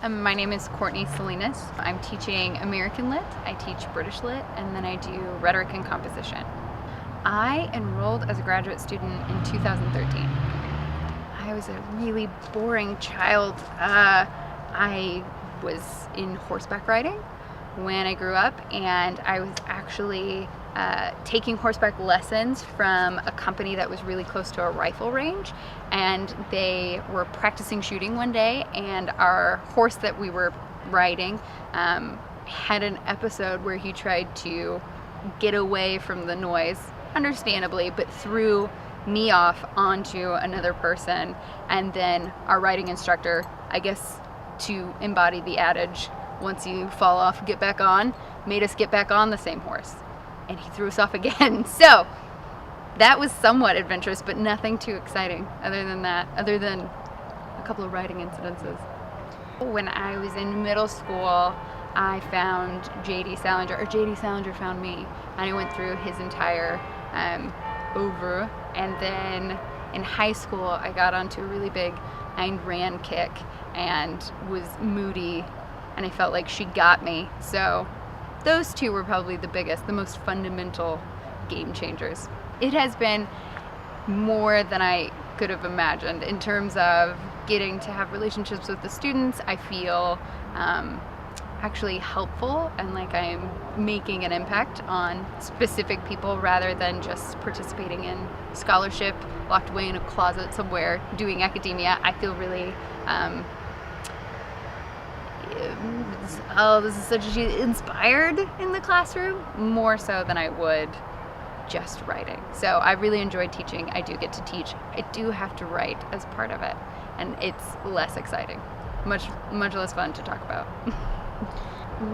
My name is Courtney Salinas. I'm teaching American Lit, I teach British Lit, and then I do rhetoric and composition. I enrolled as a graduate student in 2013. I was a really boring child. I was in horseback riding when I grew up, and I was actually taking horseback lessons from a company that was really close to a rifle range, and they were practicing shooting one day, and our horse that we were riding had an episode where he tried to get away from the noise, understandably, but threw me off onto another person, and then our riding instructor, I guess to embody the adage, once you fall off, get back on, made us get back on the same horse. And he threw us off again. So that was somewhat adventurous, but nothing too exciting other than a couple of riding incidences. When I was in middle school, I found J.D. Salinger, or J.D. Salinger found me, and I went through his entire oeuvre. And then in high school, I got onto a really big Ayn Rand kick and was moody, and I felt like she got me. So those two were probably the biggest, the most fundamental game changers. It has been more than I could have imagined in terms of getting to have relationships with the students. I feel actually helpful and like I'm making an impact on specific people rather than just participating in scholarship, locked away in a closet somewhere doing academia. I feel really this is such a inspired in the classroom, more so than I would just writing. So I really enjoyed teaching. I do get to teach. I do have to write as part of it, and it's less exciting, much less fun to talk about.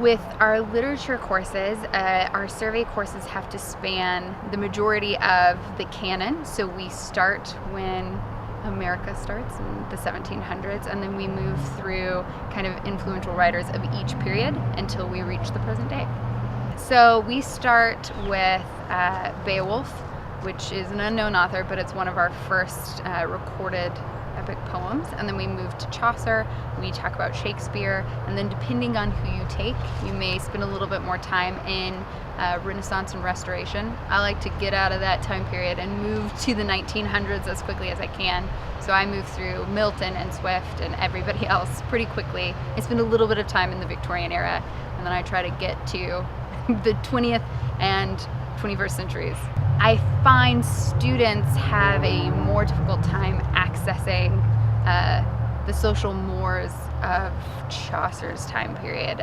With our literature courses, our survey courses have to span the majority of the canon. So we start when America starts in the 1700s, and then we move through kind of influential writers of each period until we reach the present day. So we start with Beowulf, which is an unknown author, but it's one of our first recorded epic poems. And then we move to Chaucer, we talk about Shakespeare, and then depending on who you take, you may spend a little bit more time in Renaissance and Restoration. I like to get out of that time period and move to the 1900s as quickly as I can. So I move through Milton and Swift and everybody else pretty quickly. I spend a little bit of time in the Victorian era, and then I try to get to the 20th and 21st centuries. I find students have a more difficult time accessing the social mores of Chaucer's time period.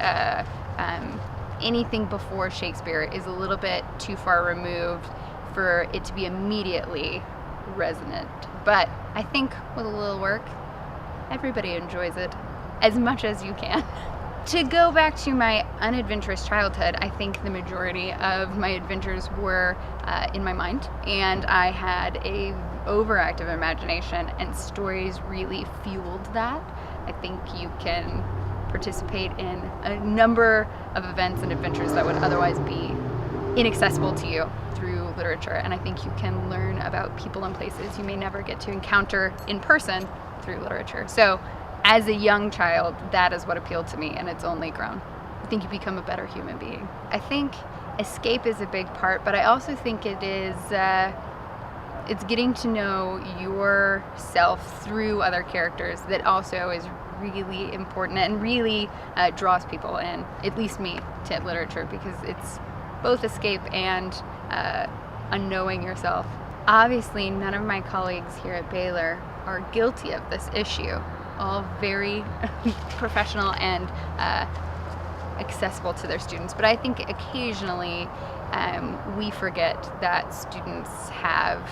Anything before Shakespeare is a little bit too far removed for it to be immediately resonant. But I think with a little work, everybody enjoys it as much as you can. To go back to my unadventurous childhood, I think the majority of my adventures were in my mind, and I had a overactive imagination, and stories really fueled that. I think you can participate in a number of events and adventures that would otherwise be inaccessible to you through literature, and I think you can learn about people and places you may never get to encounter in person through literature. So as a young child, that is what appealed to me, and it's only grown. I think you become a better human being. I think escape is a big part, but I also think it is it's getting to know yourself through other characters that also is really important and really draws people in, at least me, to literature, because it's both escape and unknowing yourself. Obviously, none of my colleagues here at Baylor are guilty of this issue. All very professional and accessible to their students, but I think occasionally we forget that students have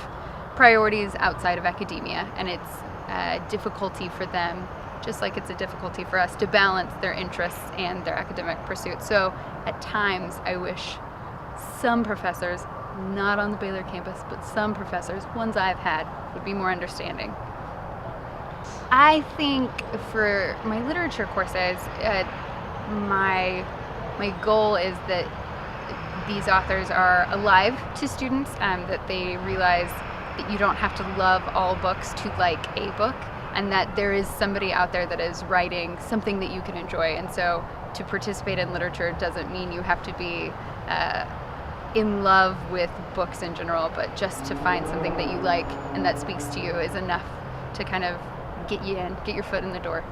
priorities outside of academia, and it's a difficulty for them, just like it's a difficulty for us, to balance their interests and their academic pursuits. So at times I wish some professors, not on the Baylor campus, but some professors, ones I've had, would be more understanding. I think for my literature courses, my goal is that these authors are alive to students, that they realize that you don't have to love all books to like a book, and that there is somebody out there that is writing something that you can enjoy. And so to participate in literature doesn't mean you have to be in love with books in general, but just to find something that you like and that speaks to you is enough to kind of get you in, get your foot in the door.